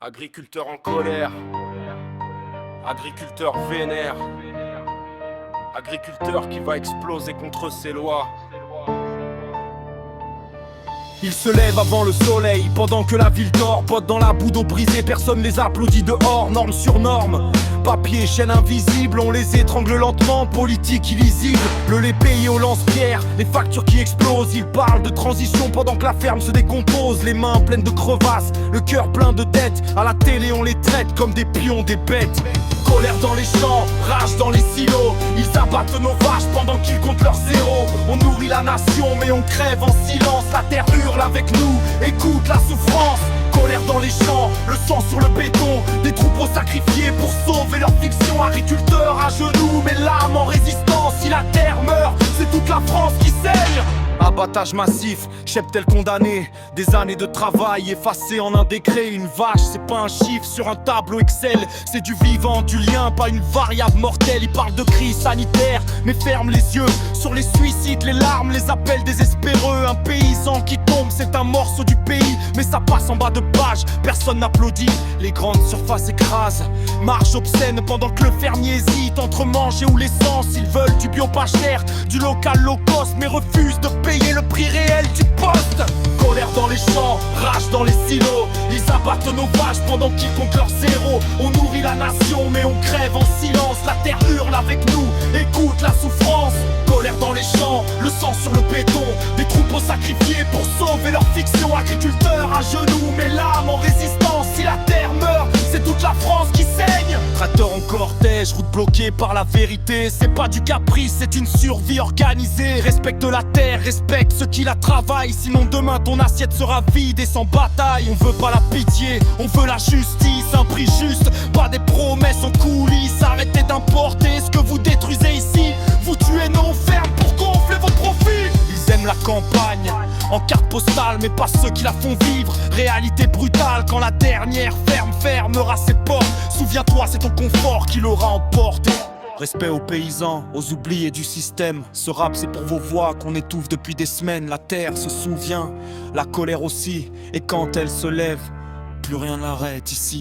Agriculteur en colère, agriculteur vénère, agriculteur qui va exploser contre ses lois. Il se lève avant le soleil, pendant que la ville dort. Potes dans la boue d'eau brisée, personne les applaudit dehors. Norme sur norme, papier, chaîne invisible. On les étrangle lentement, politique illisible. Le lait payé au lance-pierre, les factures qui explosent. Ils parlent de transition pendant que la ferme se décompose. Les mains pleines de crevasses, le cœur plein de dettes. À la télé on les traite comme des pions, des bêtes. Colère dans les champs, rage dans les silos. Ils abattent nos vaches pendant qu'ils comptent leurs zéros. On nourrit la nation mais on crève en silence. La terre hurle avec nous, écoute la souffrance. Colère dans les champs, le sang sur le béton. Des troupeaux sacrifiés pour sauver leur fiction. Agriculteurs à genoux mais l'âme en résistance. Si la terre meurt, c'est toute la France qui saigne. Abattage massif, cheptel condamné. Des années de travail effacées en un décret. Une vache, c'est pas un chiffre sur un tableau Excel. C'est du vivant, du lien, pas une variable mortelle. Ils parlent de crise sanitaire, mais ferment les yeux sur les suicides, les larmes, les appels désespéreux. Un paysan qui tombe, c'est un morceau du pays. Mais ça passe en bas de page, personne n'applaudit. Les grandes surfaces écrasent, marge obscène pendant que le fermier hésite entre manger ou l'essence. Ils veulent du bio pas cher, du local low cost, mais refusent de payer le prix réel du poste. Colère dans les champs, rage dans les silos. Ils abattent nos vaches pendant qu'ils comptent leurs zéros. On nourrit la nation mais on crève en silence. La terre hurle avec nous, écoute la souffrance. Colère dans les champs, le sang sur le béton. Des troupeaux sacrifiés pour sauver leur fiction. Agriculteurs à genoux mais l'âme en résistance. Si la terre meurt, c'est toute la France qui saigne. Tracteur en cortège, route bloquée par la vérité. C'est pas du caprice, c'est une survie organisée. Respecte la terre, respecte ceux qui la travaillent. Sinon demain ton assiette sera vide et sans bataille. On veut pas la pitié, on veut la justice. Un prix juste, pas des promesses en coulisses. Arrêtez d'importer ce que vous détruisez ici. Vous tuez nos fermes pour gonfler vos profits. Ils aiment la campagne en carte postale, mais pas ceux qui la font vivre. Réalité brutale quand la dernière ferme fermera ses portes. Souviens-toi, c'est ton confort qui l'aura emporté. Respect aux paysans, aux oubliés du système. Ce rap c'est pour vos voix qu'on étouffe depuis des semaines. La terre se souvient, la colère aussi. Et quand elle se lève, plus rien n'arrête ici.